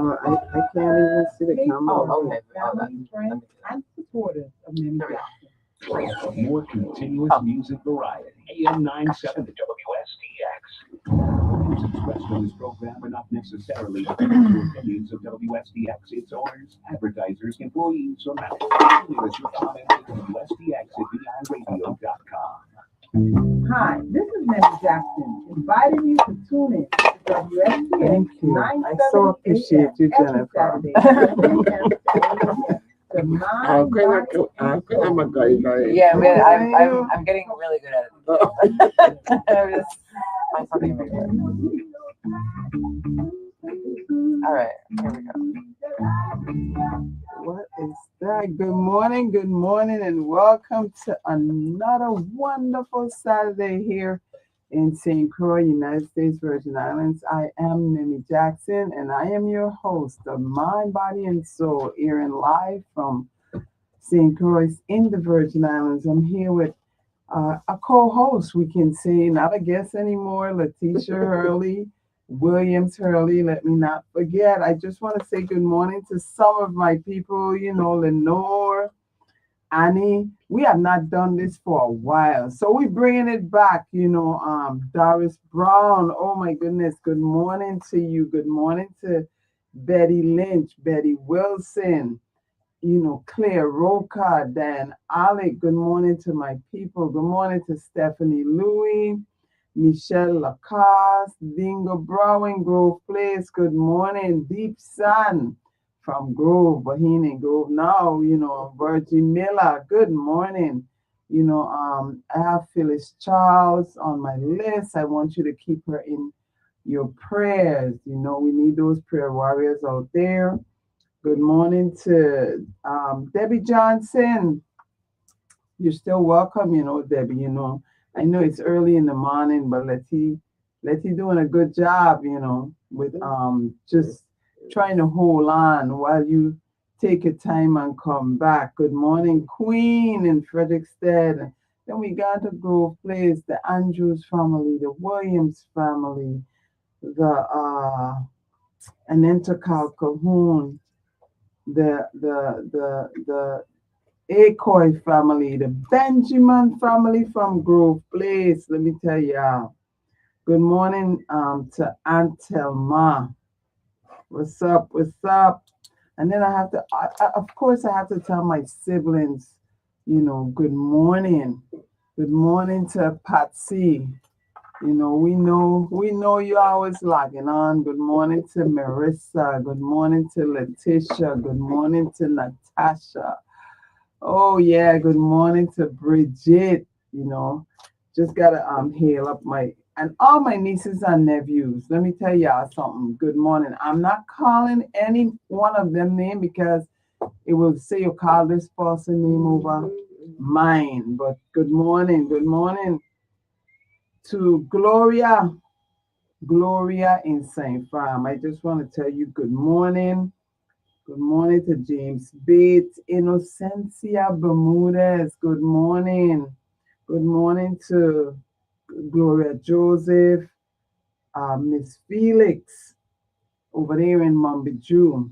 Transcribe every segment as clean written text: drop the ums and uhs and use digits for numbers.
I can't even see the camera. Oh, okay. Family, friends, and supporters of Mimi There we go. Jackson. For more continuous music variety, AM 97 WSDX. Views expressed on this program are not necessarily the opinions of WSDX, its owners, advertisers, employees, or management. Leave us your comments at WSDX@VIRadio.com. Hi, this is Mimi Jackson, inviting you to tune in to WSDX Thank you. I so 9:70 appreciate you, every Jennifer. Saturday, 7 a.m. The I'm Mind a guy. Yeah, I'm getting really good at it. I'm just find something to make it. All right, here we go. What is that? Good morning, and welcome to another wonderful Saturday here in St. Croix, United States Virgin Islands. I am Mimi Jackson, and I am your host of Mind, Body, and Soul, airing live from St. Croix in the Virgin Islands. I'm here with a co-host, we can say, not a guest anymore, Letitia Hurley, Williams Hurley. Let me not forget. I just want to say good morning to some of my people, Lenore, Annie. We have not done this for a while, so we're bringing it back. Doris Brown. Oh my goodness. Good morning to you. Good morning to Betty Lynch, Betty Wilson, Claire Roca, Dan Alec. Good morning to my people. Good morning to Stephanie Louie, Michelle Lacoste, Dingo Brown, Grove Place. Good morning, Deep Sun from Grove, Bohemian Grove. Now, Virgie Miller. Good morning. I have Phyllis Charles on my list. I want you to keep her in your prayers. We need those prayer warriors out there. Good morning to Debbie Johnson. You're still welcome, Debbie. I know it's early in the morning, but Letty doing a good job, with just trying to hold on while you take your time and come back. Good morning, Queen in Frederickstead. Then we got the Grove Place, the Andrews family, the Williams family, the Anenta Calhoun, the Acoy family, the Benjamin family from Grove Place. Let me tell y'all. Good morning to Aunt Telma. What's up? And then I have to, of course, I have to tell my siblings, good morning. Good morning to Patsy. We know you're always logging on. Good morning to Marissa. Good morning to Letitia. Good morning to Natasha. Oh yeah, good morning to Bridget. Just gotta hail up and all my nieces and nephews. Let me tell y'all something. Good morning. I'm not calling any one of them name because it will say you call this person name over mine. But good morning. Good morning to Gloria in St. Farm. I just want to tell you good morning. Good morning to James Bates, Innocencia Bermudez. Good morning. Good morning to Gloria Joseph, Miss Felix over there in Mumbiju.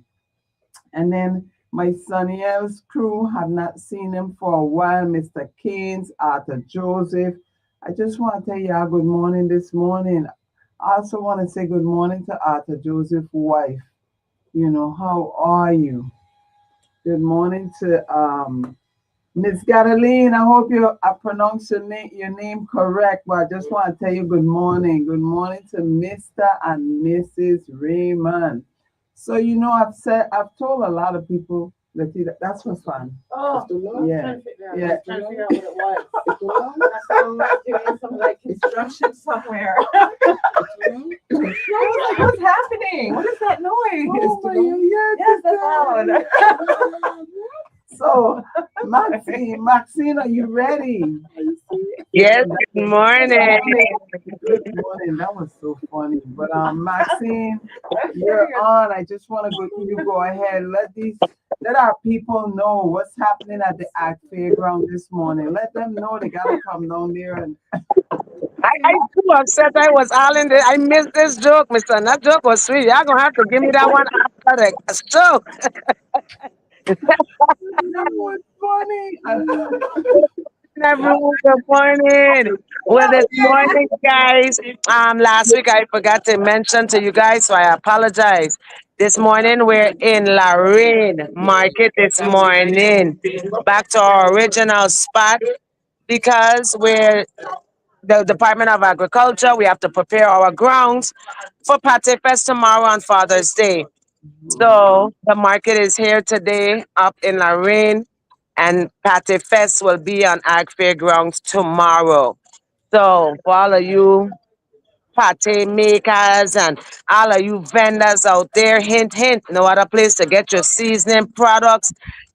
And then my Soniel's crew, have not seen them for a while. Mr. Keynes, Arthur Joseph. I just want to tell y'all good morning this morning. I also want to say good morning to Arthur Joseph's wife. How are you? Good morning to Miss Cataline. I hope I pronounced your name correct, but I just want to tell you good morning. Good morning to Mr. and Mrs. Raymond. So I've told a lot of people that's for fun. Oh, yeah. Yeah. Trying to figure out what it was. I sound like doing some construction somewhere. I was like, what's happening? What is that noise? Oh, yes, that's loud. So, Maxine, are you ready? Yes, good morning. Good morning. That was so funny. But Maxine, you're on. I just want to go ahead. Let our people know what's happening at the Act Fairground this morning. Let them know they gotta come down there and I too upset I was all in the, I missed this joke, Mister. That joke was sweet. Y'all gonna have to give me that one after the joke. That was funny. Everyone, good morning. Well, this morning, guys, last week I forgot to mention to you guys, so I apologize. This morning we're in Lorraine Market this morning. Back to our original spot because we're the Department of Agriculture. We have to prepare our grounds for Pate Fest tomorrow on Father's Day. So the market is here today up in Lorraine, and Pate Fest will be on Ag Fairgrounds tomorrow. So for all of you pate makers and all of you vendors out there, hint, hint, no other place to get your seasoning products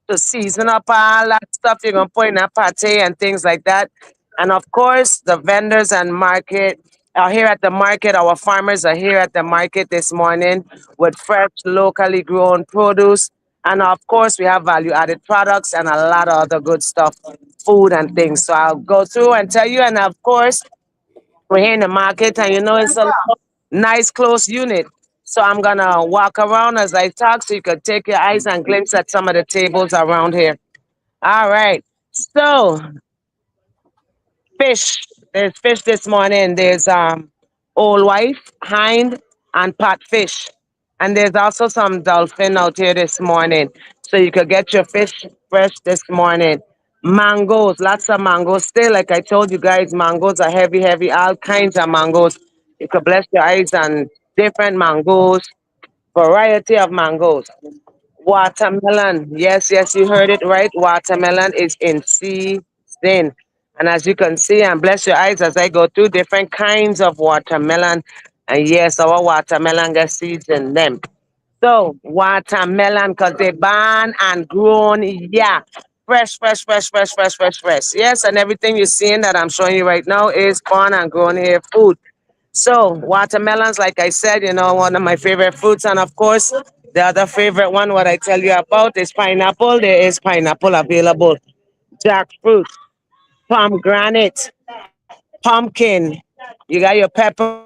to season up all that stuff you're gonna put in a pate and things like that. And of course, the vendors and market are here at the market. Our farmers are here at the market this morning with fresh, locally grown produce. And of course, we have value added products and a lot of other good stuff, food and things. So I'll go through and tell you. And of course, we're here in the market, and you know it's a nice close unit. So I'm gonna walk around as I talk, so you could take your eyes and glimpse at some of the tables around here. All right. So fish. There's fish this morning. There's old wife, hind, and pot fish. And there's also some dolphin out here this morning. So you could get your fish fresh this morning. Mangoes, lots of mangoes. Still, like I told you guys, mangoes are heavy, heavy, all kinds of mangoes. You could bless your eyes on different mangoes, variety of mangoes. Watermelon. Yes, yes, you heard it right. Watermelon is in season. And as you can see, and bless your eyes as I go through different kinds of watermelon. And yes, our watermelon gets seeds in them. So, watermelon, because they born and grown, yeah. Fresh, fresh, fresh, fresh, fresh, fresh, fresh. Yes, and everything you're seeing that I'm showing you right now is born and grown here food. So watermelons, like I said, you know, one of my favorite fruits. And of course, the other favorite one, what I tell you about is pineapple. There is pineapple available. Jackfruit, pomegranate, pumpkin. You got your peppers.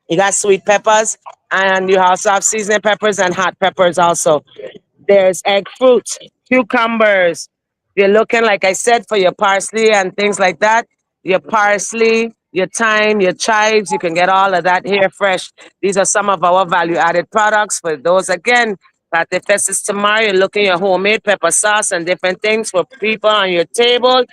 You got sweet peppers. And you also have seasoning peppers and hot peppers also. There's egg fruit, cucumbers. You're looking, like I said, for your parsley and things like that. Your parsley, your thyme, your chives, you can get all of that here fresh. These are some of our value added products. For those, again, that the fest is tomorrow, you're looking at homemade pepper sauce and different things for people on your table.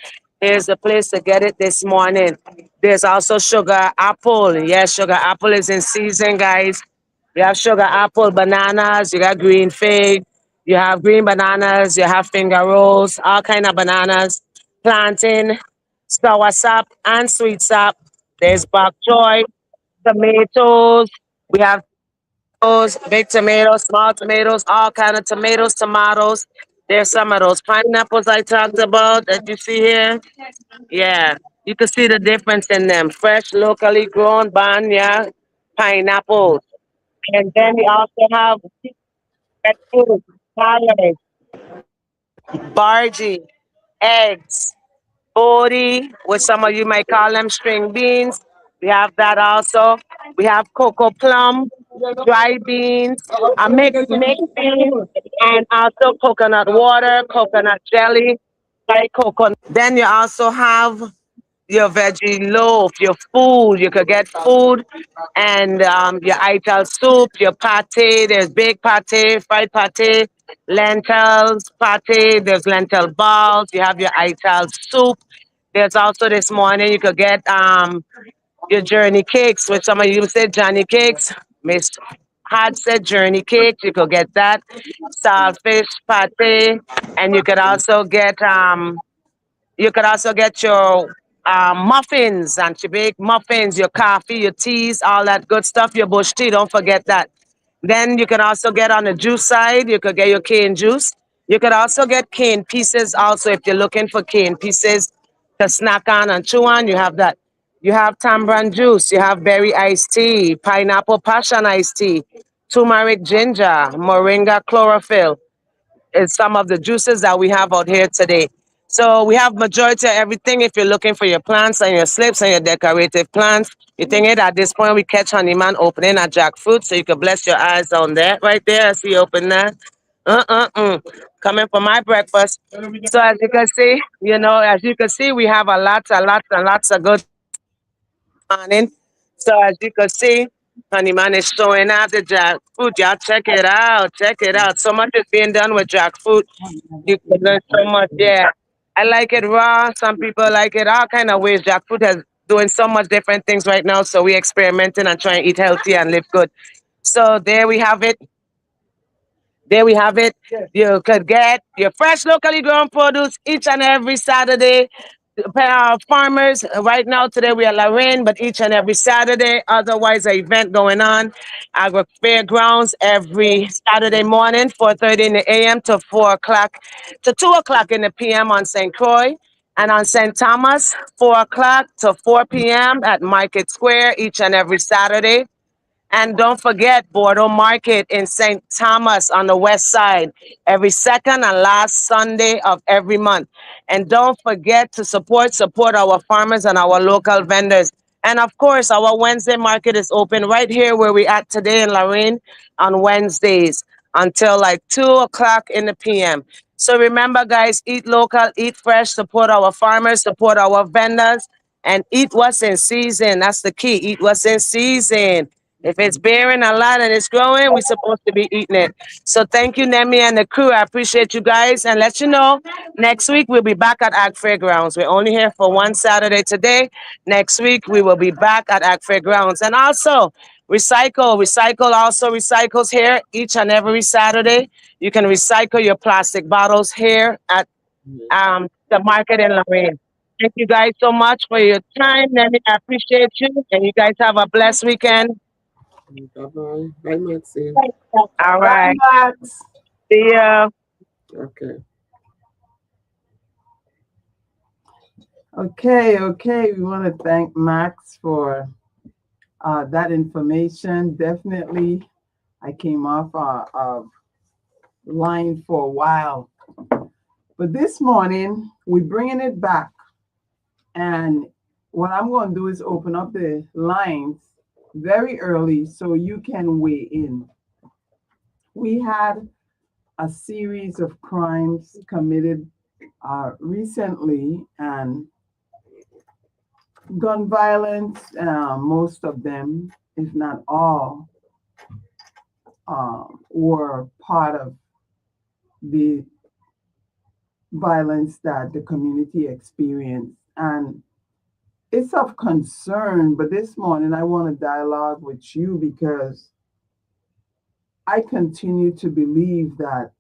Here's the place to get it this morning. There's also sugar apple. Yes, sugar apple is in season, guys. You have sugar apple, bananas, you got green fig, you have green bananas, you have finger rolls, all kind of bananas, plantain, sour sap, and sweet sap. There's bok choy, tomatoes. We have those big tomatoes, small tomatoes, all kind of tomatoes, tomatoes. There's some of those pineapples I talked about that you see here. Yeah, you can see the difference in them. Fresh, locally grown, yeah, pineapples. And then we also have pet food, salads, bargee, eggs, bori, which some of you might call them string beans. We have that also. We have cocoa plum, dry beans, a mixed beans, and also coconut water, coconut jelly, dry coconut. Then you also have your veggie loaf, your food. You could get food and your ital soup, your pate. There's baked pate, fried pate, lentils pate. There's lentil balls. You have your ital soup. There's also this morning you could get your journey cakes, which some of you said Johnny cakes. Miss Had said journey cakes. You could get that saltfish pate, and you could also get your muffins and your baked muffins, your coffee, your teas, all that good stuff, your bush tea. Don't forget that. Then you can also get on the juice side, you could get your cane juice. You could also get cane pieces also if you're looking for cane pieces to snack on and chew on, you have that. You have tamarind juice, you have berry iced tea, pineapple passion iced tea, turmeric ginger, moringa chlorophyll is some of the juices that we have out here today. So we have majority of everything. If you're looking for your plants and your slips and your decorative plants, you think it at this point we catch Honeyman opening a jackfruit, so you can bless your eyes on that right there. I see you open that. Coming for my breakfast. So as you can see, we have lots of good morning. So as you can see, Honeyman is showing out the jackfruit. Y'all check it out. Check it out. So much is being done with jackfruit. You can learn so much. Yeah. I like it raw. Some people like it all kind of ways. Jackfruit has doing so much different things right now. So we experimenting and trying to eat healthy and live good. So there we have it. There we have it. You could get your fresh locally grown produce each and every Saturday. Farmers right now today we are Lorraine, but each and every Saturday. Otherwise, an event going on. Agro Fairgrounds every Saturday morning, 4:30 in the a.m. to 4 o'clock to 2 o'clock in the p.m. on St. Croix. And on St. Thomas, 4 o'clock to 4 p.m. at Market Square each and every Saturday. And don't forget Bordeaux Market in St. Thomas on the west side, every second and last Sunday of every month. And don't forget to support our farmers and our local vendors. And of course, our Wednesday market is open right here where we at today in Lorraine on Wednesdays until like 2 o'clock in the p.m. So remember, guys, eat local, eat fresh, support our farmers, support our vendors, and eat what's in season. That's the key. Eat what's in season. If it's bearing a lot and it's growing, we're supposed to be eating it. So thank you, Nemi and the crew. I appreciate you guys. And let you know, next week we'll be back at Ag Fairgrounds. We're only here for one Saturday today. Next week we will be back at Ag Fairgrounds. And also, Recycle also recycles here each and every Saturday. You can recycle your plastic bottles here at the market in Lorraine. Thank you guys so much for your time. Nemi, I appreciate you. And you guys have a blessed weekend. Bye-bye. Bye, Maxine. All right. Bye, Max. See ya. Okay. Okay. We want to thank Max for that information. Definitely, I came off line for a while. But this morning, we're bringing it back. And what I'm going to do is open up the lines very early so you can weigh in. We had a series of crimes committed recently, and gun violence, most of them, if not all, were part of the violence that the community experienced. And it's of concern, but this morning I want to dialogue with you because I continue to believe that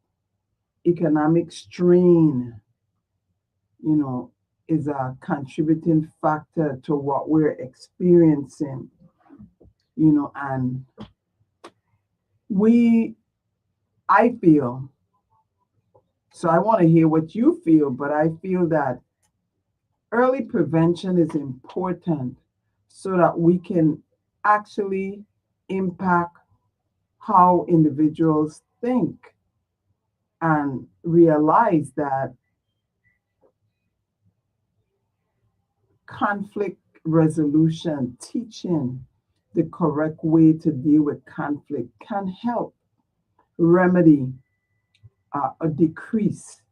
economic strain, is a contributing factor to what we're experiencing, and I feel, so I want to hear what you feel, but I feel that early prevention is important so that we can actually impact how individuals think and realize that conflict resolution, teaching the correct way to deal with conflict can help remedy a decrease.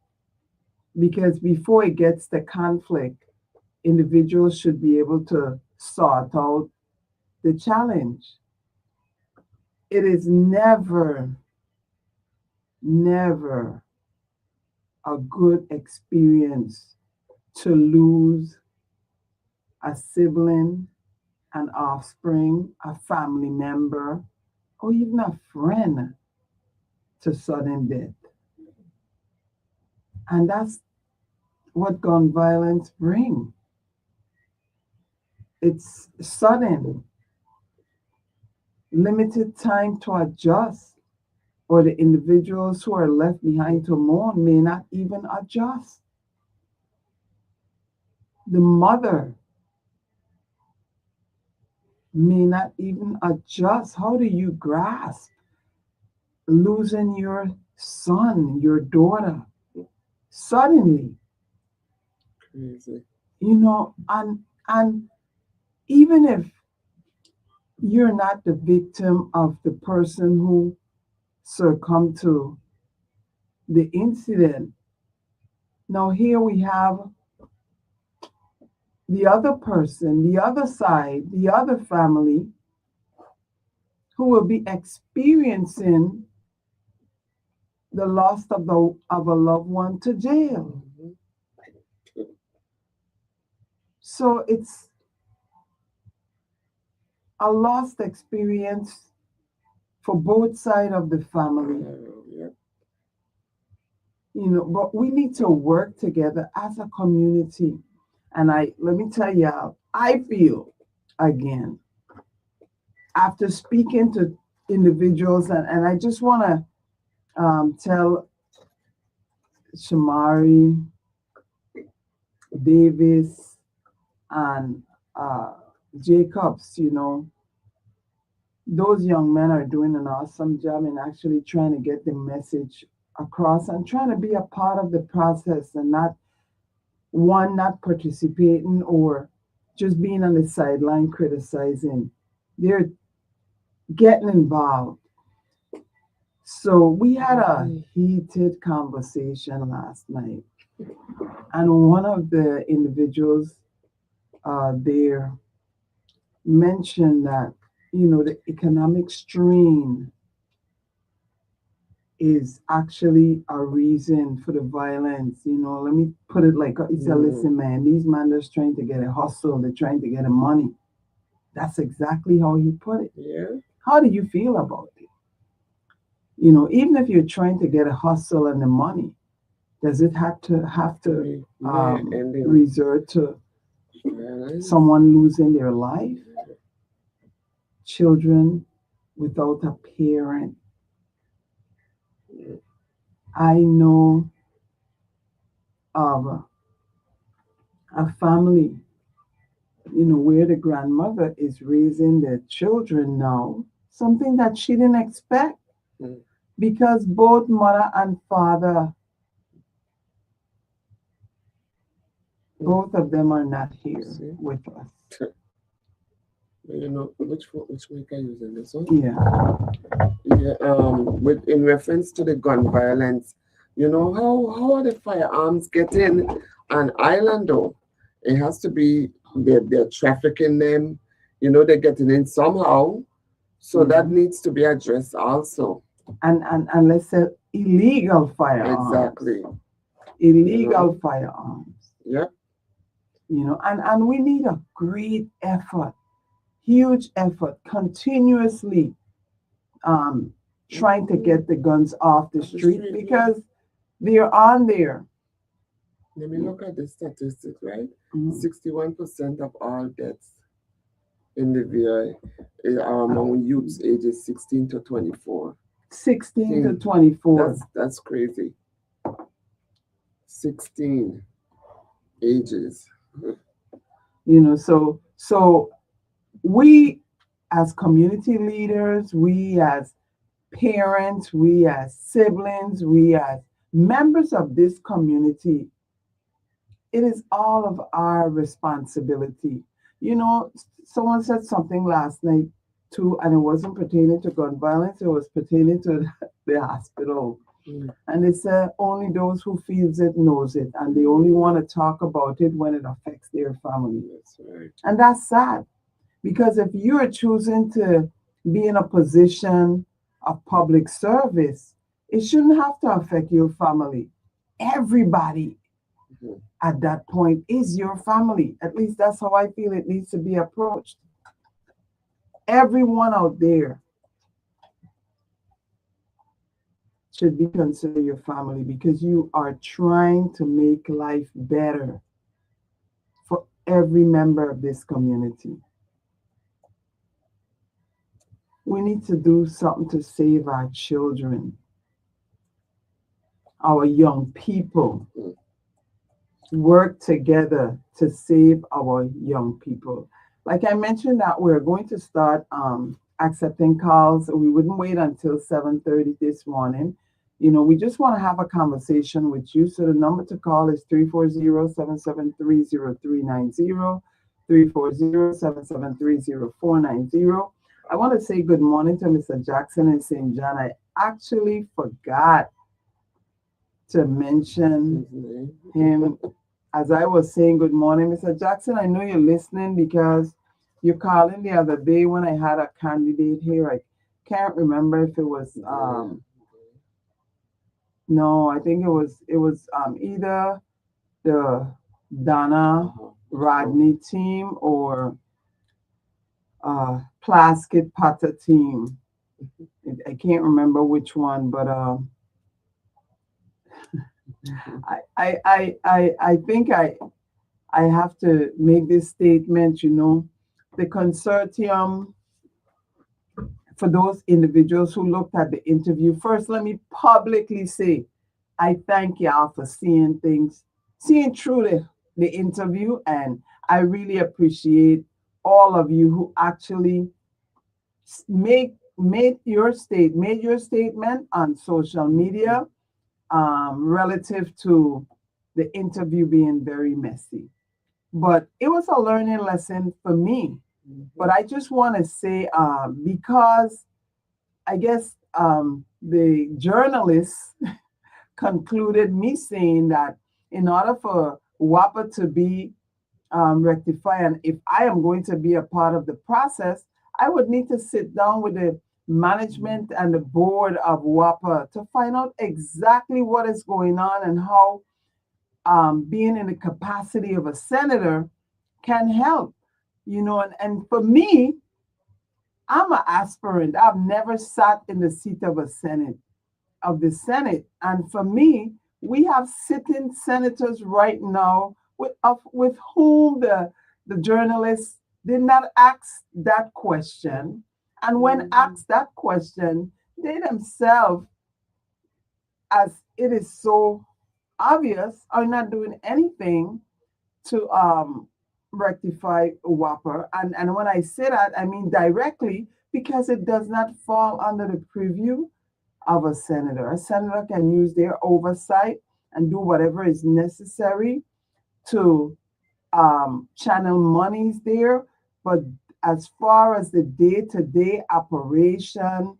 Because before it gets to conflict, individuals should be able to sort out the challenge. It is never a good experience to lose a sibling, an offspring, a family member, or even a friend to sudden death. And that's what gun violence brings. It's sudden, limited time to adjust, or the individuals who are left behind to mourn may not even adjust. The mother may not even adjust. How do you grasp losing your son, your daughter, suddenly? Crazy. You know, and even if you're not the victim of the person who succumbed to the incident, now here we have the other person, the other side, the other family who will be experiencing the loss of a loved one to jail. Mhm. So it's a lost experience for both sides of the family. Yeah. You know, but we need to work together as a community. And let me tell you, I feel again, after speaking to individuals, and I just want to tell Shamari, Davis, and Jacobs, you know, those young men are doing an awesome job in actually trying to get the message across and trying to be a part of the process and not participating or just being on the sideline criticizing. They're getting involved. So we had a heated conversation last night, and one of the individuals there mentioned that, you know, the economic strain is actually a reason for the violence. You know, let me put it like, he said, listen, man, these men are trying to get a hustle, they're trying to get a money. That's exactly how he put it. Yeah. How do you feel about it? You know, even if you're trying to get a hustle and the money, does it have to resort to someone losing their life? Children without a parent. I know of a family, you know, where the grandmother is raising the children now, something that she didn't expect, because both mother and father, both of them are not here with us. You know, which mic are you using, this one? Yeah. With in reference to the gun violence, you know, how are the firearms getting an island though? It has to be they're trafficking them, you know, they're getting in somehow. So that needs to be addressed also. And let's say illegal firearms. Exactly. Illegal firearms. Yep. You know, and we need a great effort, huge effort, continuously trying to get the guns off the street because they're on there. Let me look at the statistics, right? 61% of all deaths in the VI are among youths ages 16 to 24. 16 to 24. That's crazy. 16 ages. You know, so we as community leaders, we as parents, we as siblings, we as members of this community, it is all of our responsibility. You know, someone said something last night too, and it wasn't pertaining to gun violence, it was pertaining to the hospital. And they said only those who feels it knows it, and they only want to talk about it when it affects their family. That's right. And that's sad, because if you're choosing to be in a position of public service, it shouldn't have to affect your family. Everybody at that point is your family. At least that's how I feel it needs to be approached. Everyone out there should be considered your family, because you are trying to make life better for every member of this community. We need to do something to save our children, our young people. Work together to save our young people. Like I mentioned, that we're going to start accepting calls. We wouldn't wait until 7:30 this morning. You know, we just want to have a conversation with you. So the number to call is 340-773-0390, 340-773-0490. I want to say good morning to Mr. Jackson in St. John. I actually forgot to mention him as I was saying good morning. Mr. Jackson, I know you're listening because you're calling the other day when I had a candidate here. I can't remember if it was no, I think it was either the Donna Rodney team or Plaskett Potter team. I can't remember which one, but I think I have to make this statement. You know, the consortium, for those individuals who looked at the interview, first let me publicly say I thank y'all for seeing through the interview, and I really appreciate all of you who actually made your statement on social media relative to the interview being very messy. But it was a learning lesson for me. But I just want to say, because I guess the journalists concluded me saying that in order for WAPA to be rectified, and if I am going to be a part of the process, I would need to sit down with the management and the board of WAPA to find out exactly what is going on and how being in the capacity of a senator can help. You know, and for me, I'm an aspirant. I've never sat in the seat of the Senate. And for me, we have sitting senators right now with whom the journalists did not ask that question. And when asked that question, they themselves, as it is so obvious, are not doing anything to rectify WAPA. And when I say that, I mean directly, because it does not fall under the purview of a senator. A senator can use their oversight and do whatever is necessary to channel monies there. But as far as the day-to-day operation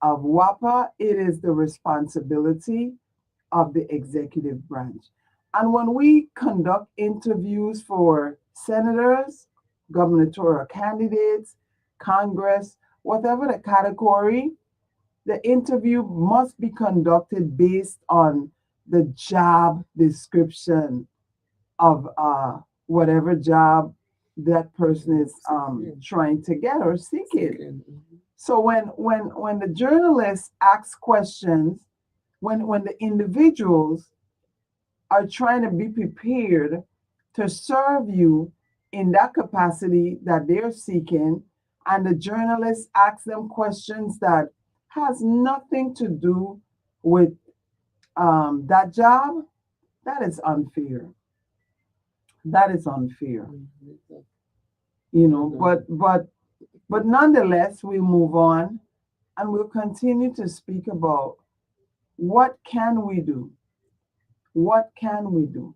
of WAPA, it is the responsibility of the executive branch. And when we conduct interviews for senators, gubernatorial candidates, Congress, whatever the category, the interview must be conducted based on the job description of whatever job that person is trying to get or seeking. So when the journalists ask questions, when the individuals are trying to be prepared to serve you in that capacity that they're seeking, and the journalists ask them questions that has nothing to do with that job, that is unfair. That is unfair. You know, but nonetheless, we move on and we'll continue to speak about what can we do? What can we do?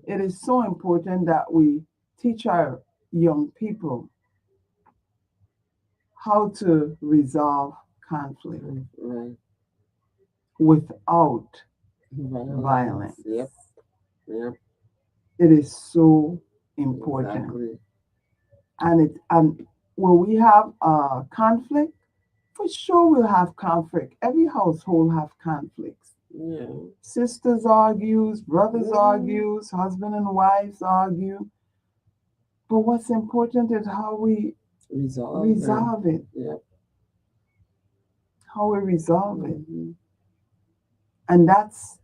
It is so important that we teach our young people how to resolve conflict without violence. Yep. It is so important. Exactly. And when we have conflict, for sure we'll have conflict. Every household have conflicts. Yeah. Sisters argues, brothers argues, husband and wives argue. But what's important is how we resolve it. Yep. How we resolve it. And that's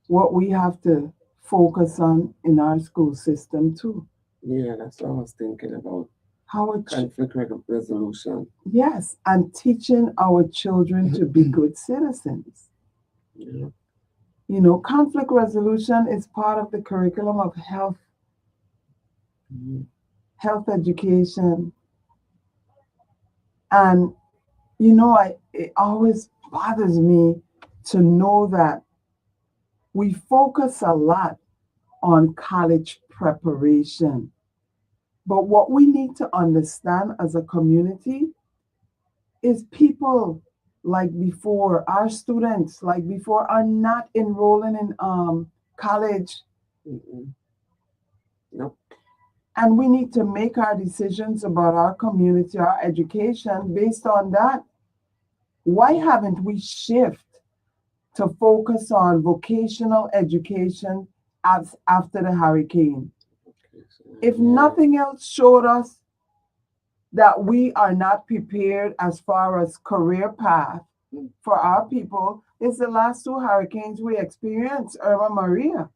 what we have to focus on in our school system too. Yeah, that's what I was thinking about. How Conflict resolution. yes, and teaching our children to be good citizens. Yeah. You know, conflict resolution is part of the curriculum of health education. And, you know, it always bothers me to know that we focus a lot on college preparation. But what we need to understand as a community is people like before, our students like before, are not enrolling in college. Mm-mm. Nope. And we need to make our decisions about our community, our education based on that. Why haven't we shift to focus on vocational education as after the hurricane? If Yeah. nothing else showed us that we are not prepared as far as career path for our people, it's the last two hurricanes we experienced, Irma, Maria.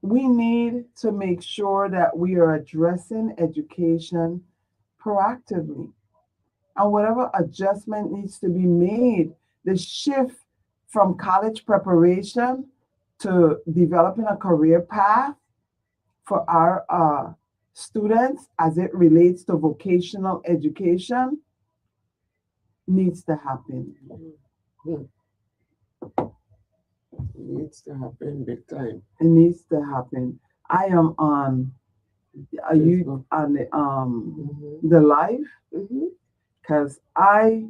We need to make sure that we are addressing education proactively. And whatever adjustment needs to be made, the shift from college preparation to developing a career path for our students as it relates to vocational education needs to happen. It needs to happen big time. It needs to happen. I am on. Are you on Mm-hmm. the live? Mm-hmm. Because I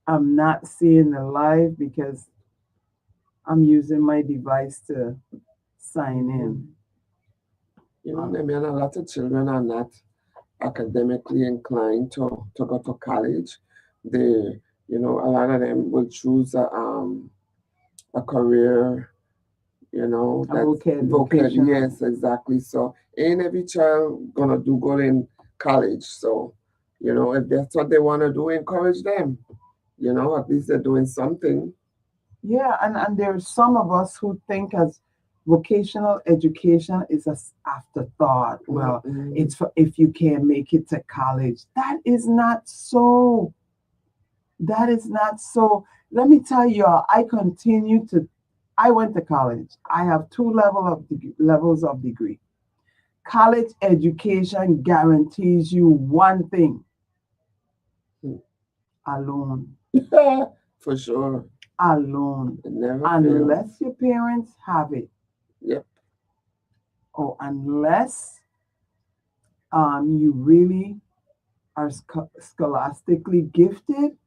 am not seeing the live because I'm using my device to sign in. You know, I mean, a lot of children are not academically inclined to go to college. They, you know, a lot of them will choose a career, you know, A that's vocational. yes, exactly. So ain't every child gonna do good in college. So, you know, if that's what they wanna do, encourage them. You know, at least they're doing something. Yeah, and there's some of us who think as vocational education is an afterthought. Well, Mhm. it's for if you can't make it to college. That is not so. That is not so. Let me tell you, I went to college. I have levels of degree. College education guarantees you one thing: Hmm. alone. For sure. Alone. It never fails. Unless your parents have it. Yep. Or unless you really are scholastically gifted,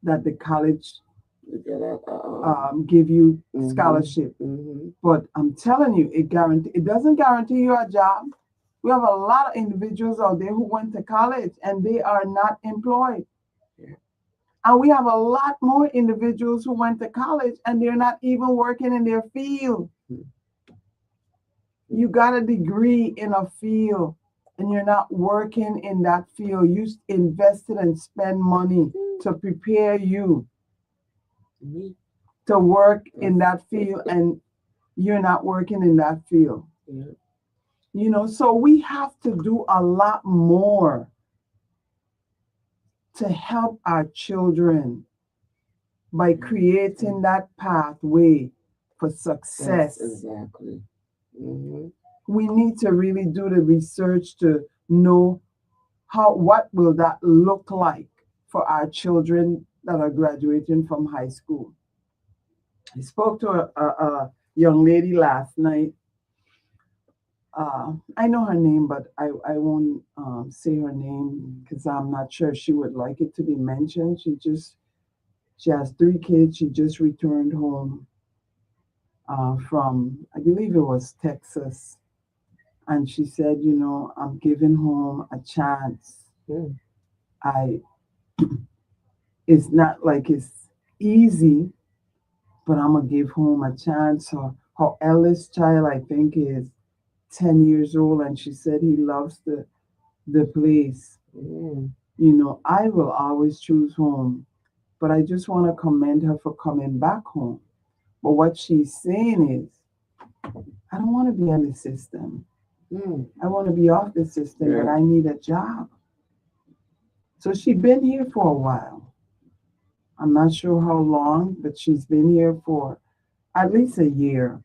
that the college You get a, give you Mhm. scholarship. mhm. But I'm telling you, it doesn't guarantee you a job. We have a lot of individuals out there who went to college and they are not employed. Yeah. And we have a lot more individuals who went to college and they're not even working in their field. Hmm. You got a degree in a field and you're not working in that field. You invested and spend money to prepare you Mhm. to work in that field and you're not working in that field. Yeah. You know, so we have to do a lot more to help our children by creating that pathway for Yes, success. exactly. Mhm. We need to really do the research to know what will that look like for our children that are graduating from high school. I spoke to a young lady last night. I know her name, but I won't say her name because I'm not sure she would like it to be mentioned. She has 3 kids. She just returned home from, I believe it was Texas. And she said, you know, I'm giving home a chance. Hmm. It's not like it's easy, but I'm gonna give home a chance. Her eldest child, I think, is 10 years old, and she said he loves the place. Mm. You know, I will always choose home, but I just want to commend her for coming back home. But what she's saying is, I don't want to be in the system. Mm. I want to be off the system, but Yeah. I need a job. So she's been here for a while. I'm not sure how long, but she's been here for at least a year,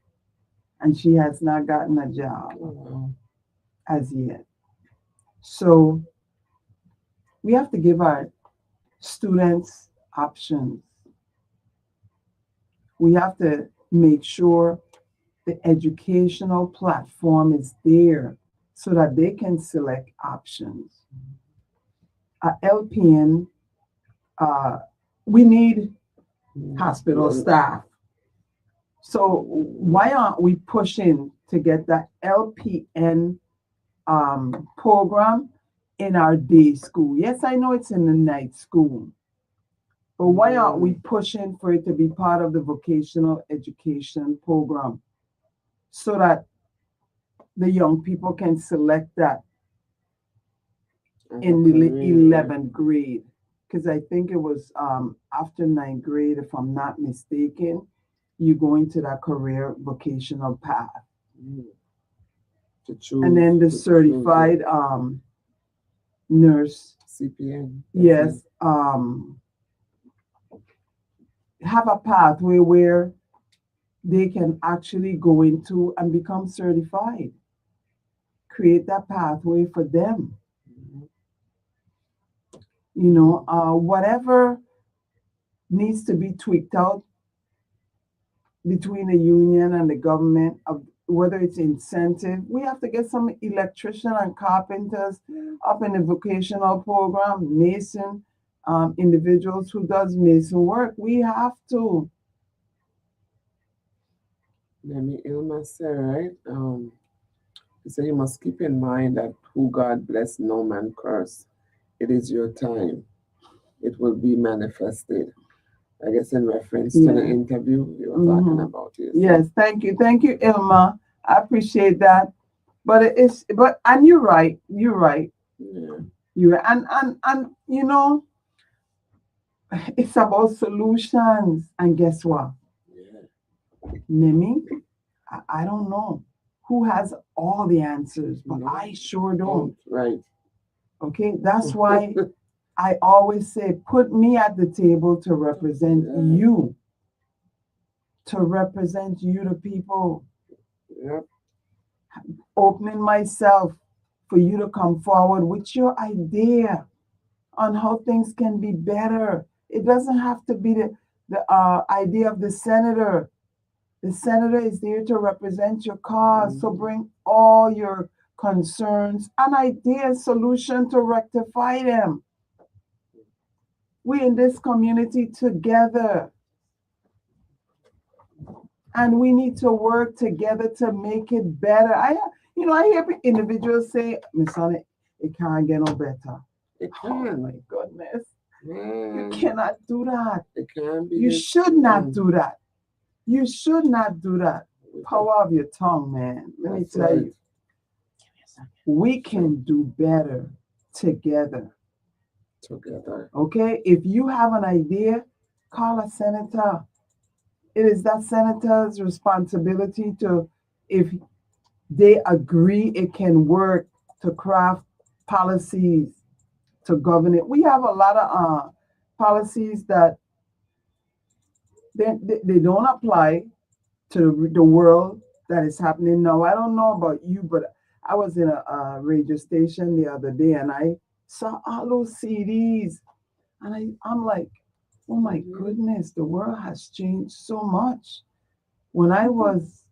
and she has not gotten a job Oh, wow. as yet. So we have to give our students options. We have to make sure the educational platform is there so that they can select options. LPN, we need hospital staff. So why aren't we pushing to get that LPN program in our day school? Yes, I know it's in the night school, but why aren't we pushing for it to be part of the vocational education program so that the young people can select that in the 11th grade? Because I think it was after 9th grade, if I'm not mistaken, you go into that career vocational path. To choose, And then the to certified nurse, CPN. yes, have a pathway where they can actually go into and become certified. Create that pathway for them. You know, whatever needs to be tweaked out between the union and the government, whether it's incentive, we have to get some electrician and carpenters up in the vocational program, mason, individuals who does mason work. We have to. Let me Ilma say, right? He said you must keep in mind that who God bless, no man curse. It is your time. It will be manifested. I guess in reference to the interview you were talking about it. Yes, thank you, Ilma. I appreciate that. But and you're right. Yeah. And you know, it's about solutions. And guess what? Yeah. Nemi, I don't know who has all the answers, but No. I sure don't. Right. Okay, that's why I always say, put me at the table to represent you. To represent you to people. Yep. Opening myself for you to come forward with your idea on how things can be better. It doesn't have to be the idea of the senator. The senator is there to represent your cause. So bring all your concerns, an idea, solution to rectify them. We in this community together. And we need to work together to make it better. I hear individuals say, Miss Sonny, it can't get no better. It Oh can. my goodness. Man. You cannot do that. It can be. You should not do that. You should not do that. Power of your tongue, man. Let me tell you. We can do better together. Together. Okay? If you have an idea, call a senator. It is that senator's responsibility to, if they agree it can work, to craft policies to govern it. We have a lot of policies that they don't apply to the world that is happening now. I don't know about you, but I was in a radio station the other day and I saw all those CDs and I'm like, oh my goodness, the world has changed so much. When I was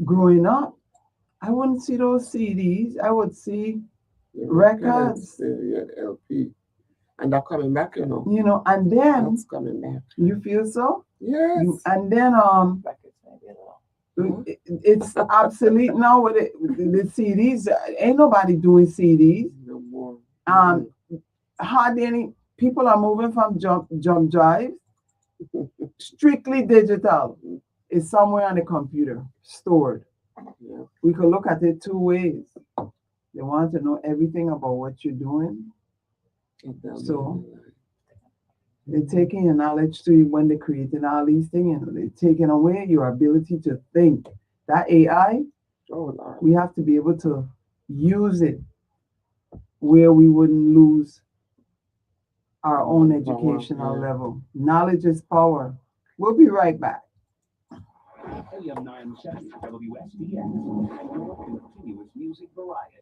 growing up, I wouldn't see those CDs. I would see records. Yeah, LP. And they're coming back, you know. You know, and then That's coming back. you feel so? Yes. And then Records maybe a little. it's obsolete now with the CDs. Ain't nobody doing CDs. No more. Hardly any people are moving from jump drives. Strictly digital. It's somewhere on the computer, stored. Yeah. We could look at it two ways. They want to know everything about what you're doing. So they're taking your knowledge to you when they're creating all these things. They're taking away your ability to think. That AI, we have to be able to use it where we wouldn't lose our own educational level. Knowledge is power. We'll be right back. AM 970 WSDX, your continuous music variety.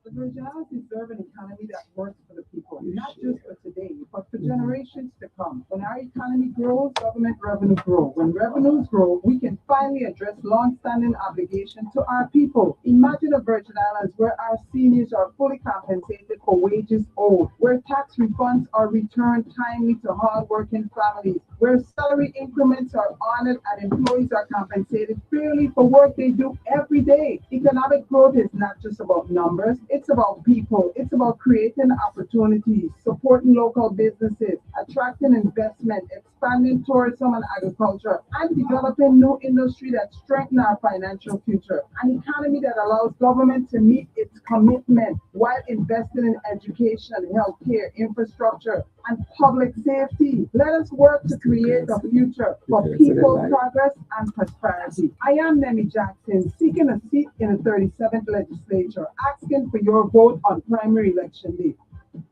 The Virginians deserve an economy that works for the people, not just for today, but for generations to come. When our economy grows, government revenue grows. When revenues grow, we can finally address long-standing obligations to our people. Imagine a Virgin Islands where our seniors are fully compensated for wages owed, where tax refunds are returned timely to hard-working families, where salary increments are honored and employees are compensated fairly for work they do every day. Economic growth is not just about numbers, it's about people. It's about creating opportunities, supporting local businesses, attracting investment, expanding tourism and agriculture, and developing new industry that strengthen our financial future. An economy that allows government to meet its commitment while investing in education, healthcare, infrastructure, and public safety. Let us work to create a future for people, progress, and prosperity. I am Nemi Jackson, seeking a seat in the 37th legislature, asking for your vote on primary election day.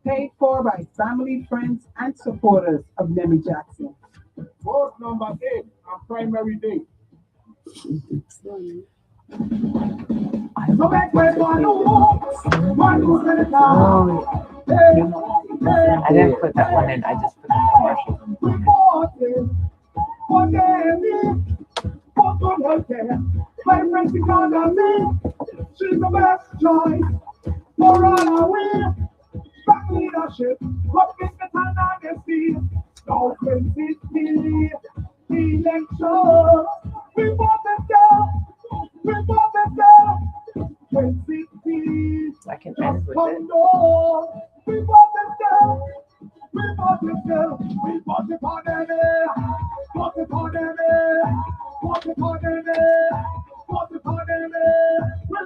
Paid for by family, friends, and supporters of Nemi Jackson. Vote number 8 on primary day. I didn't put that one in. I just put the commercial. She's the best choice for all our way. Strong leadership, commitment and honesty. No 2050 election. We want the girl. We want the girl. 2050. I can end with it. We want the girl. We want the girl. We want the party. Want the party. Want the party. Want the party. We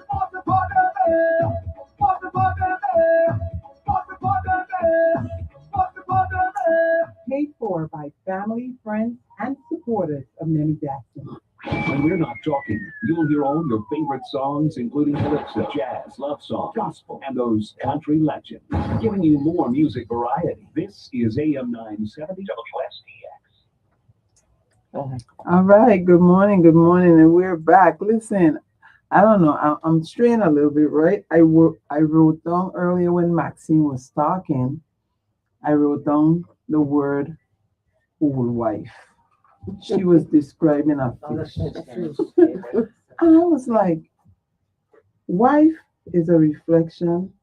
want the party. Want the party. Paid for by family, friends, and supporters of Nemi Jackson. When we're not talking, you'll hear all your favorite songs, including calypso, jazz, love song, gospel, and those country legends, giving you more music variety. This is AM 970 WSTX. All right, good morning, and we're back. Listen, I don't know, I'm straying a little bit, right? I wrote down earlier when Maxine was talking, I wrote down the word old wife. She was describing a fish. And I was like, wife is a reflection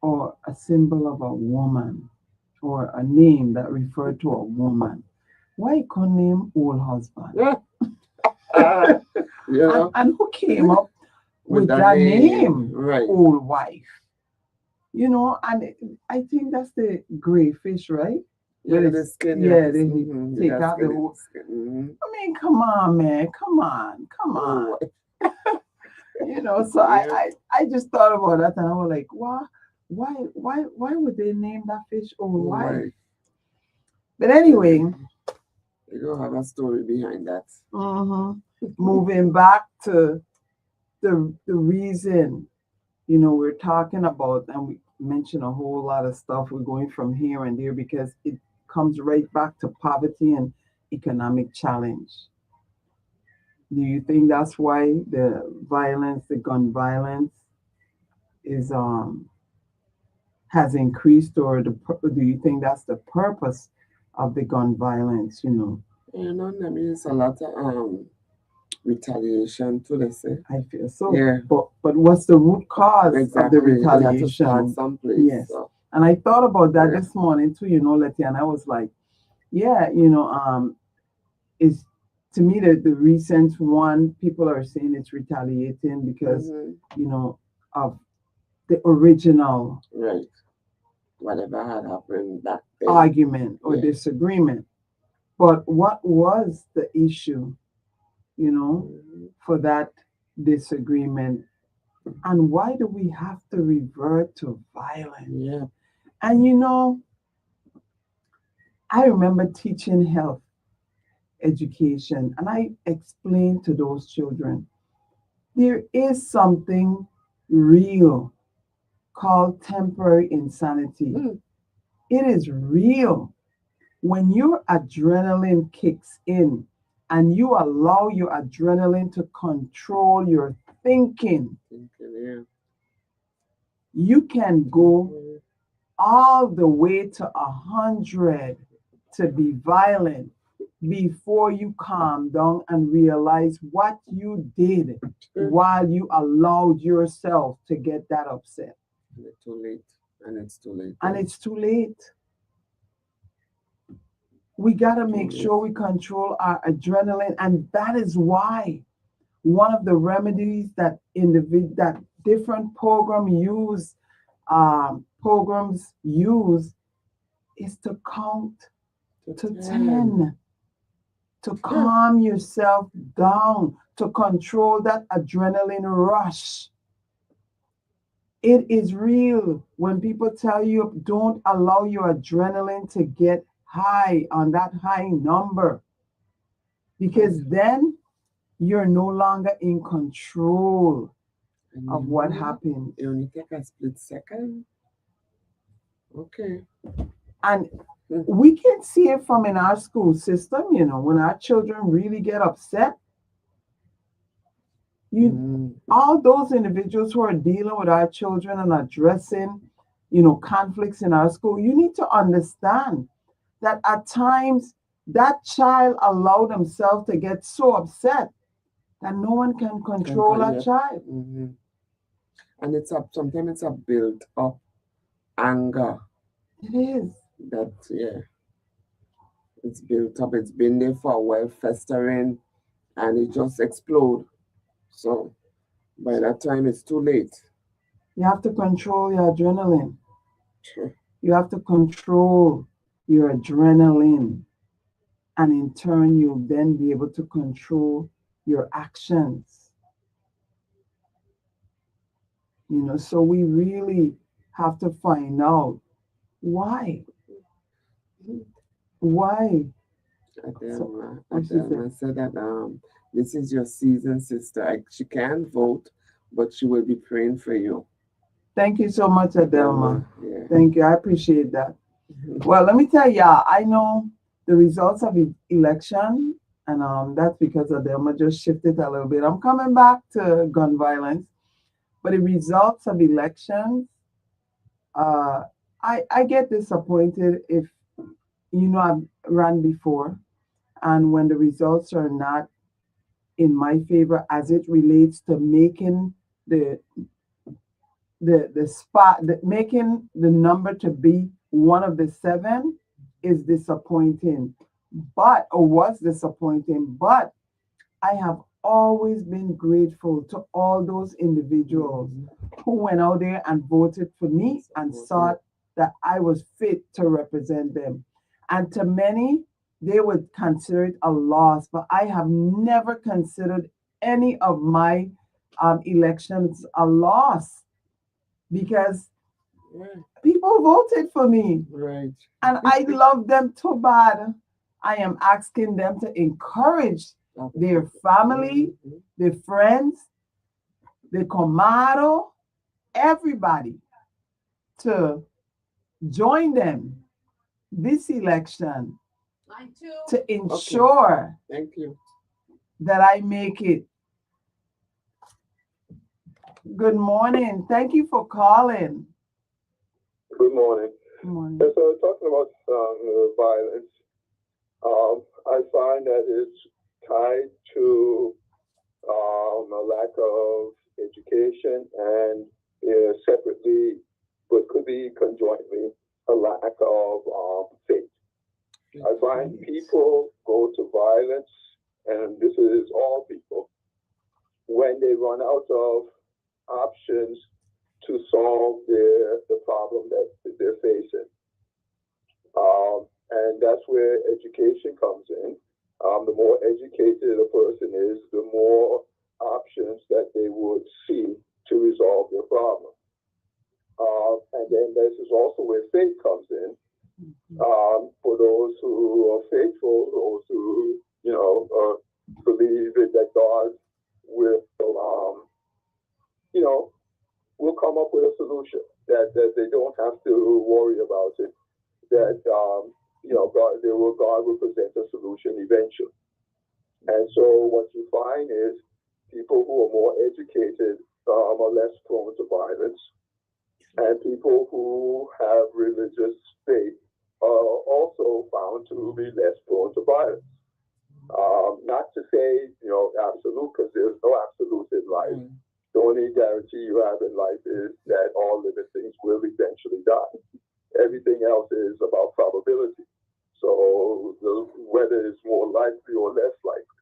or a symbol of a woman or a name that referred to a woman. Why couldn't name old husband? Yeah. And who came up with that name? Right. Old wife. You know, and I think that's the gray fish, right? Yeah, the skin. Yeah, they Mhm, take that's out the skin, whole. skin, mhm. I mean, come on, man. Come on. Oh, You know, so Yeah. I just thought about that and I was like, why would they name that fish old wife? right. But anyway, You don't have a story behind that. moving back to the reason, you know, we're talking about, and we mentioned a whole lot of stuff. We're going from here and there because it comes right back to poverty and economic challenge. Do you think that's why the violence, the gun violence, is has increased, or do you think that's the purpose of the gun violence? You know, You know, I mean, it's a lot of retaliation to this. I feel so. Yeah. But what's the root cause Exactly. of the You have to start retaliation? someplace. Yes. So, And I thought about that Yeah. this morning too, you know, Letty, and I was like, yeah, you know, is to me the recent one, people are saying it's retaliating because, mhm, you know, of the original right. Whatever had happened back then. argument or Yeah. disagreement. But what was the issue, you know, Mhm. for that disagreement? And why do we have to revert to violence? Yeah. And you know, I remember teaching health education, and I explained to those children there is something real called temporary insanity. Mm. It is real. When your adrenaline kicks in and you allow your adrenaline to control your thinking, Thinking, yeah. you can go Mhm. all the way to 100 to be violent before you calm down and realize what you did while you allowed yourself to get that upset. And it's too late. And it's too late. And it's too late. We got to make sure we control our adrenaline. And that is why one of the remedies that that different programs use is to count to 10, to calm yourself down, to control that adrenaline rush. It is real when people tell you don't allow your adrenaline to get high on that high number, because then you're no longer in control of what happened. You only take a split second. Okay. And we can see it from in our school system, you know, when our children really get upset. All those individuals who are dealing with our children and addressing, you know, conflicts in our school, you need to understand that at times that child allowed themselves to get so upset that no one can control that child. And it's sometimes it's a built up anger. It is. It's built up. It's been there for a while, festering, and it just explodes. So by that time, it's too late. You have to control your adrenaline. You have to control your adrenaline. And in turn, you'll then be able to control your actions. You know, so we really have to find out why. Why? Adelma said that this is your season, sister. She can't vote, but she will be praying for you. Thank you so much, Adelma. Thank you. I appreciate that. Well, let me tell you, I know the results of the election, and that's because Adelma just shifted a little bit. I'm coming back to gun violence, but the results of elections, I get disappointed if, you know, I've run before, and when the results are not in my favor as it relates to making making the number to be one of the 7 is disappointing, was disappointing. But I have always been grateful to all those individuals who went out there and voted for me and thought that I was fit to represent them. And to many, they would consider it a loss, but I have never considered any of my elections a loss, because people voted for me. Right. And I love them too bad. I am asking them to encourage their family, their friends, the comado, everybody to join them this election to ensure Thank you. that I make it. Good morning. Thank you for calling. Good morning. Good morning. And so talking about violence, I find that it's tied to a lack of education and separately, but could be conjointly, a lack of faith. I find people go to violence, and this is all people, when they run out of options to solve the problem that they're facing. And that's where education comes in. The more educated a person is, the more options that they would see to resolve their problem. And then this is also where faith comes in. For those who are faithful, those who, you know, believe that God will, you know, will come up with a solution, that they don't have to worry about it, that, you know, God will present a solution eventually. And so what you find is people who are more educated are less prone to violence. And people who have religious faith are also found to be less prone to violence. Not to say, absolute, because there's no absolute in life. The only guarantee you have in life is that all living things will eventually die. Everything else is about probability. So whether it's more likely or less likely.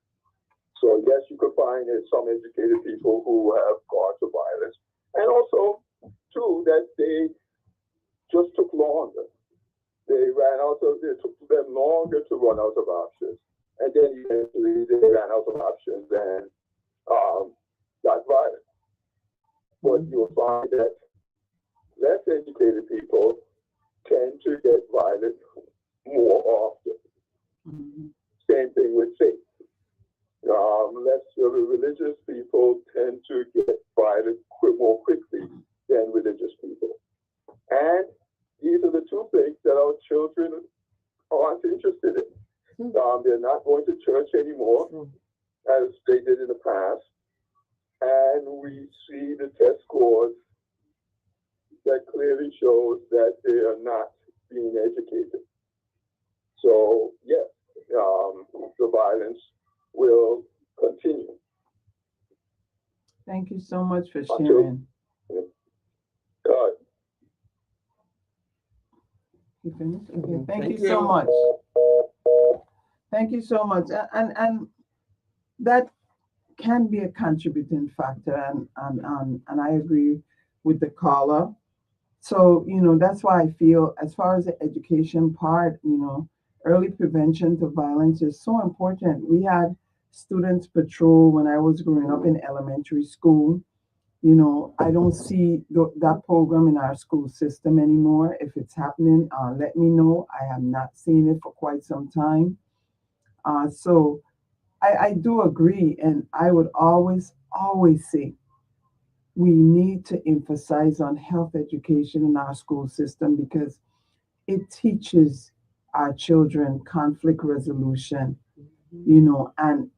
So yes, you could find some educated people who have gone to violence, and also too that they just took longer. It took them longer to run out of options, and then eventually they ran out of options and got violent. But you'll find that less educated people tend to get violent more often. Same thing with faith. Less religious people tend to get violent more quickly than religious people. And these are the two things that our children aren't interested in. They're not going to church anymore, as they did in the past. And we see the test scores that clearly shows that they are not being educated. So, yes, the violence will continue. Thank you so much for sharing. You finished? Okay. Thank you so much. Thank you so much. And that can be a contributing factor, and I agree with the caller. So, that's why I feel, as far as the education part, early prevention to violence is so important. We had students patrol when I was growing up in elementary school. I don't see that program in our school system anymore. If it's happening, let me know. I have not seen it for quite some time. So I do agree, and I would always say we need to emphasize on health education in our school system, because it teaches our children conflict resolution, and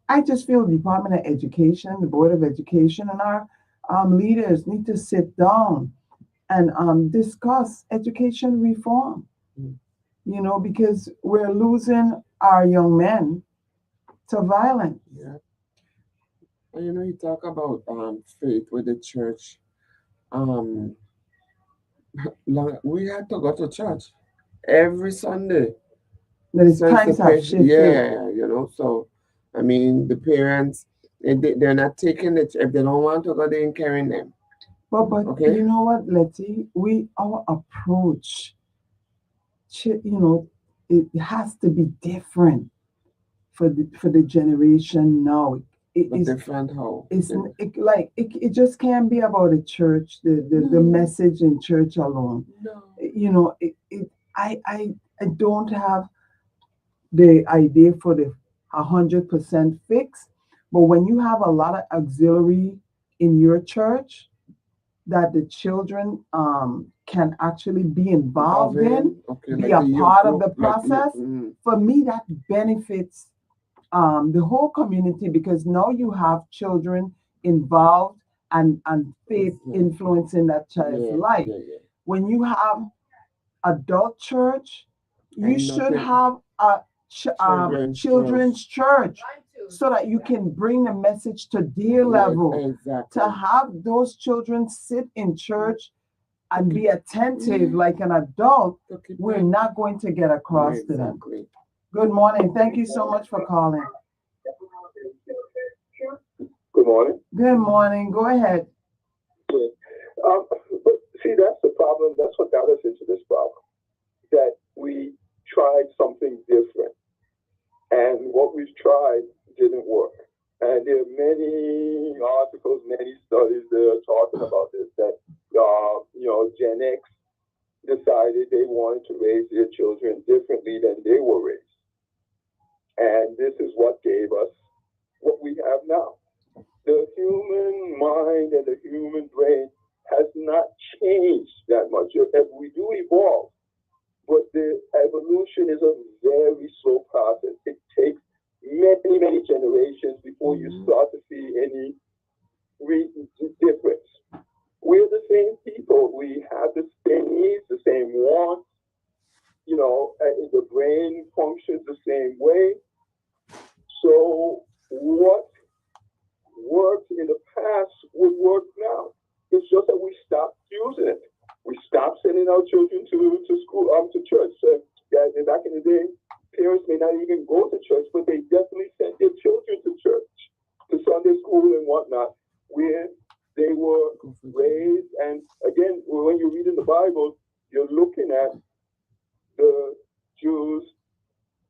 I just feel the Department of Education, the Board of Education, and our leaders need to sit down and discuss education reform, because we're losing our young men to violence. Yeah. And you talk about faith with the church. We had to go to church every Sunday. The times have shifted. Yeah, so I mean, the parents, they're not taking it. If they don't want to go, they ain't carrying them. But okay. You know what, Letty? Our approach, it has to be different for the generation now. It's different how? It just can't be about a church, the message in church alone. No. I don't have the idea for the 100% fix, but when you have a lot of auxiliary in your church that the children can actually be involved in, be a part of the process, for me that benefits the whole community, because now you have children involved and faith influencing that child's life. When you have adult church, you should have a children's church, so that you can bring the message to their level. To have those children sit in church and be attentive like an adult, we're not going to get across to them. Good morning. Thank you so much for calling. Good morning. Good morning. Go ahead. But see, that's the problem. That's what got us into this problem. That we tried something different, and what we've tried didn't work. And there are many articles, many studies that are talking about this. That Gen X decided they wanted to raise their children differently than they were raised, and this is what gave us what we have now. The human mind and the human brain has not changed that much. We do evolve, but the evolution is a very slow process. It takes many, many generations before you start to see any difference. We're the same people. We have the same needs, the same wants. You know, the brain functions the same way. So what worked in the past would work now. It's just that we stopped using it. We stopped sending our children to school, to church. So, yeah, back in the day, parents may not even go to church, but they definitely sent their children to church, to Sunday school and whatnot, where they were raised. And again, when you read in the Bible, you're looking at the Jews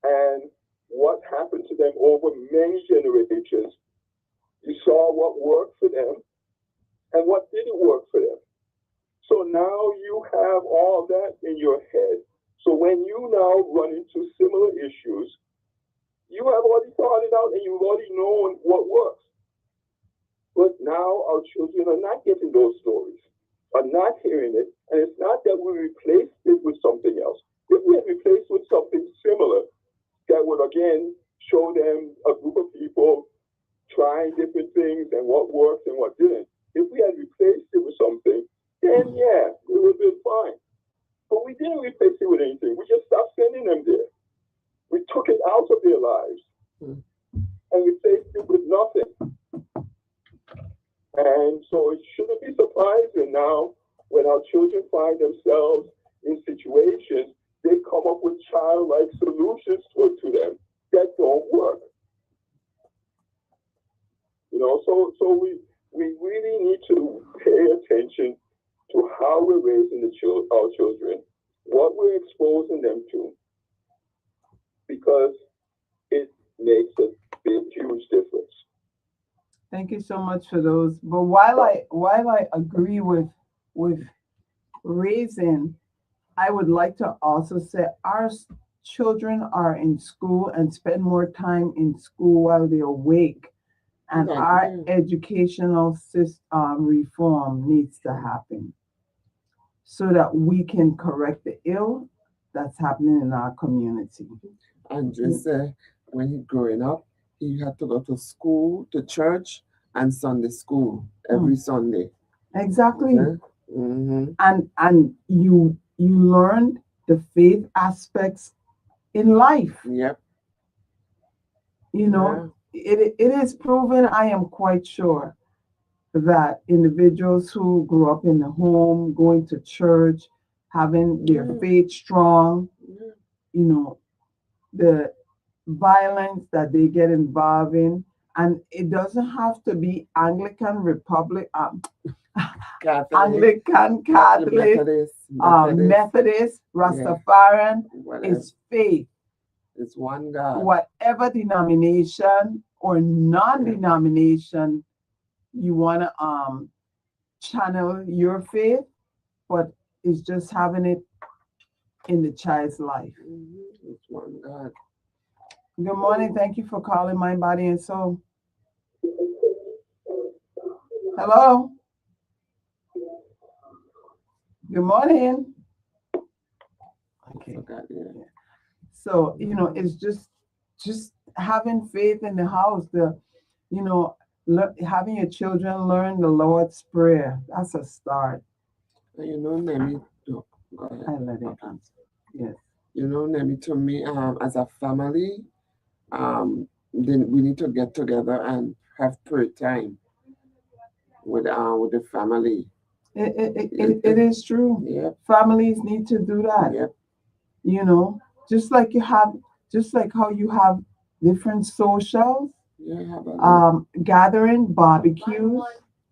and what happened to them over many generations. You saw what worked for them and what didn't work for them. So now you have all that in your head. So when you now run into similar issues, you have already thought it out and you've already known what works. But now our children are not getting those stories, are not hearing it. And it's not that we replaced it with something else. If we had replaced with something similar, that would again show them a group of people trying different things and what worked and what didn't. If we had replaced it with something, then yeah, it would have been fine. But we didn't replace it with anything. We just stopped sending them there. We took it out of their lives and replaced it with nothing. And so it shouldn't be surprising now when our children find themselves in situations, they come up with childlike solutions to them that don't work. You know, so we really need to pay attention to how we're raising our children, what we're exposing them to, because it makes a big, huge difference. Thank you so much for those. But while I agree with raising, I would like to also say our children are in school and spend more time in school while they're awake. And our educational system reform needs to happen so that we can correct the ill that's happening in our community. And just when he's growing up, he had to go to school, to church, and Sunday school every Sunday. Exactly. Mm-hmm. And you learned the faith aspects in life. Yep. You know, it is proven, I am quite sure, that individuals who grew up in the home, going to church, having their faith strong, you know, the violence that they get involved in, and it doesn't have to be Anglican, Republic, Anglican, Catholic, Methodist, Rastafarian. It's faith. It's one God. Whatever denomination or non-denomination you want to channel your faith, but it's just having it in the child's life. It's one God. Good morning. Thank you for calling Mind, Body, and Soul. Hello. Good morning. Okay. So, you know, it's just having faith in the house, having your children learn the Lord's Prayer. That's a start. You know, Nemi, go ahead. I let it answer. Yes. You know, Nemi, to me, as a family, then we need to get together and have prayer time with the family. It is true. Yep. Families need to do that. Yep. You know, just like how you have different socials, gathering, barbecues.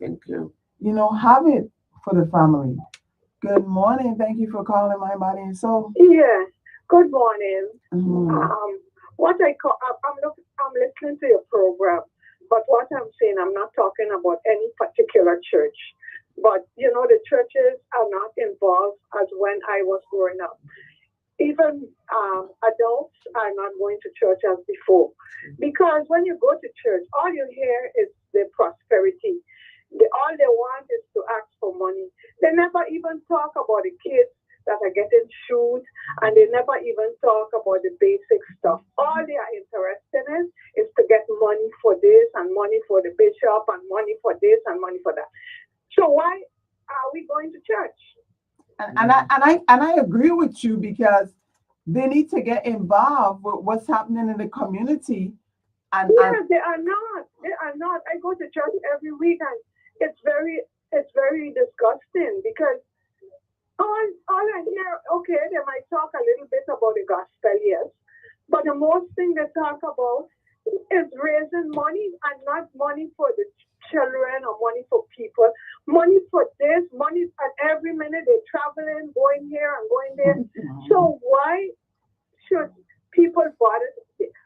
Thank you. You know, have it for the family. Good morning. Thank you for calling My Body and Soul. Yes. Good morning. Mm-hmm. I'm listening to your program, but what I'm saying, I'm not talking about any particular church. But, you know, the churches are not involved as when I was growing up. Even adults are not going to church as before. Because when you go to church, all you hear is the prosperity. All they want is to ask for money. They never even talk about the kids that are getting shoes, and they never even talk about the basic stuff. All they are interested in is to get money for this and money for the bishop and money for this and money for that. So why are we going to church? And I agree with you, because they need to get involved with what's happening in the community. Yes, they are not. They are not. I go to church every week, and it's very disgusting, because all I hear, okay, they might talk a little bit about the gospel, yes, but the most thing they talk about is raising money, and not money for the children or money for people, money for this, money, and every minute they're traveling, going here and going there. So why should people bother?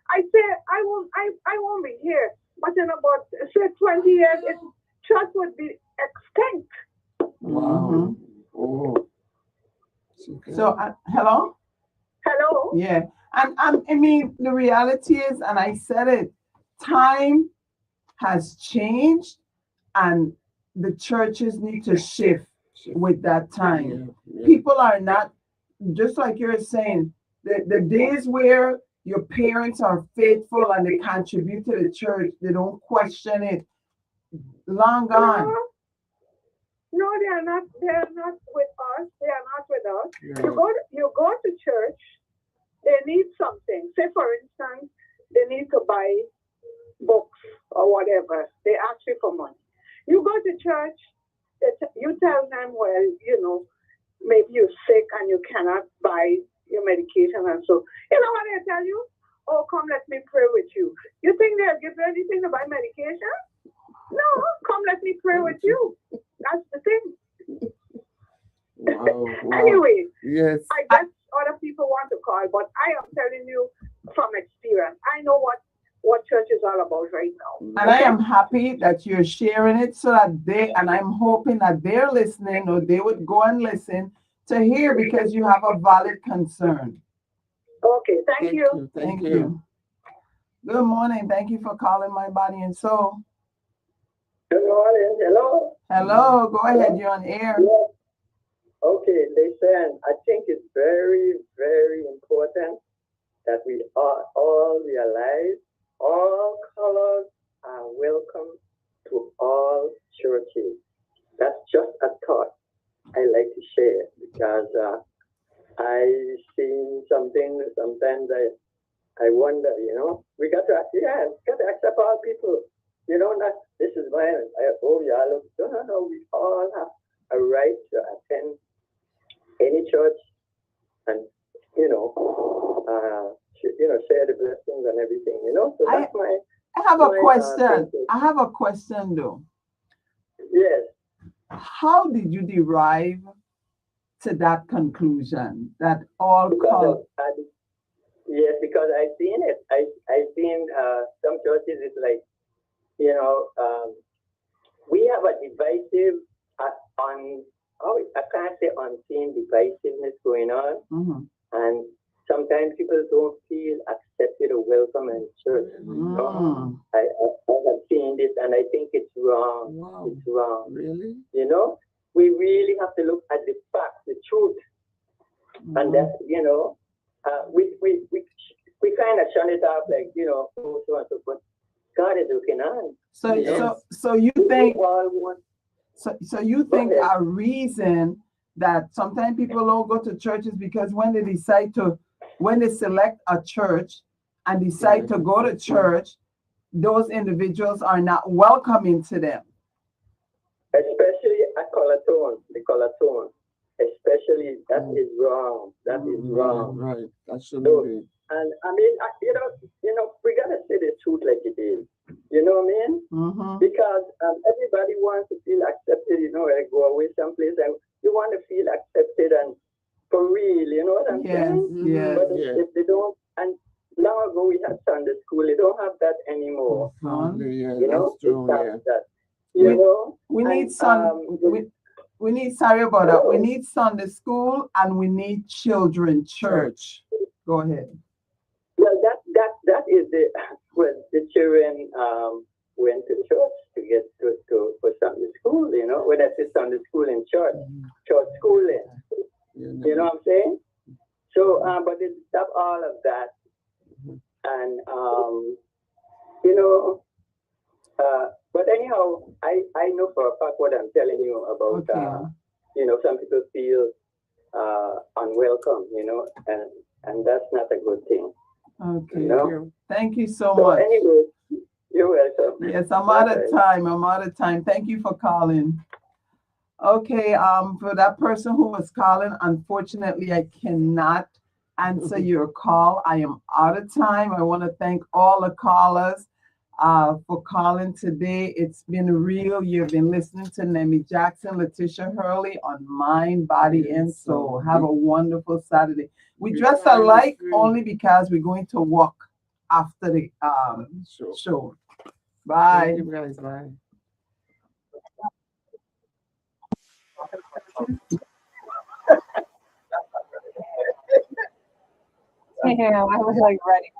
I say I won't be here, but in about say 20 years, church would be extinct. Wow. Oh. So hello. Hello. Yeah, and I mean, the reality is, and I said it, time has changed, and the churches need to shift with that time. People are not, just like you're saying, the days where your parents are faithful and they contribute to the church, they don't question it, long gone. No, they are not. They are not with us. They are not with us. Yeah. You go to church. They need something. Say, for instance, they need to buy books or whatever. They ask you for money. You go to church. You tell them, well, you know, maybe you're sick and you cannot buy your medication, and so you know what they tell you? Oh, come, let me pray with you. You think they'll give you anything to buy medication? No, come, let me pray with you. That's the thing. Wow. Anyway, yes. I guess other people want to call, but I am telling you from experience. I know what church is all about right now. And I am happy that you're sharing it, so that and I'm hoping that they're listening, or they would go and listen to hear, because you have a valid concern. Okay, thank you. Thank you. Good morning. Thank you for calling My Body and Soul. Good morning. Hello. Hello. Go ahead. You're on air. Okay, listen. I think it's very, very important that we all realize all colors are welcome to all churches. That's just a thought I like to share, because I seen something. Sometimes I wonder, you know, we got to accept all people. You know, not this is mine. No. We all have a right to attend any church, and share the blessings and everything. You know, so that's my. I have a question. I have a question, though. Yes. How did you derive to that conclusion that all colors? Yes, because I've seen it. I've seen some churches. It's like, you know, we have a divisive I can't say unseen divisiveness going on, and sometimes people don't feel accepted or welcome in church. I have seen this, and I think it's wrong. Wow. It's wrong. Really? You know, we really have to look at the facts, the truth, and that, you know, we kind of shun it off, like, you know, so and so forth. God is looking on. So you think? So you think a reason that sometimes people don't go to churches, because when they select a church and decide to go to church, those individuals are not welcoming to them. Especially the color tone. Especially, that is wrong. That is wrong. Right. That shouldn't be. And I mean, you know, we gotta say the truth like it is. You know what I mean? Because everybody wants to feel accepted. You know, like go away someplace and you want to feel accepted and for real. You know what I'm saying? Yes. But if they don't, and long ago we had Sunday school. They don't have that anymore. You know, that's true. We need sorry about that. We need Sunday school and we need children church. Go ahead. Well, that is the children went to church to get for Sunday school. You know, when I say Sunday school in church schooling. You know what I'm saying? So, but they stop all of that, and you know, but anyhow, I know for a fact what I'm telling you about, Okay. you know, some people feel unwelcome, you know, and that's not a good thing. Okay. You know? Thank you so So much. anyway, you're welcome. Yes, I'm out of Okay. time. I'm out of time. Thank you for calling. Okay, for that person who was calling, unfortunately, I cannot answer your call. I am out of time. I want to thank all the callers for calling today. It's been real. You've been listening to Nemi Jackson, Letitia Hurley on Mind, Body, and Soul. Have a wonderful Saturday. We dress alike only because we're going to walk after the show. Bye. Thank you guys. Bye. Yeah, I was like ready.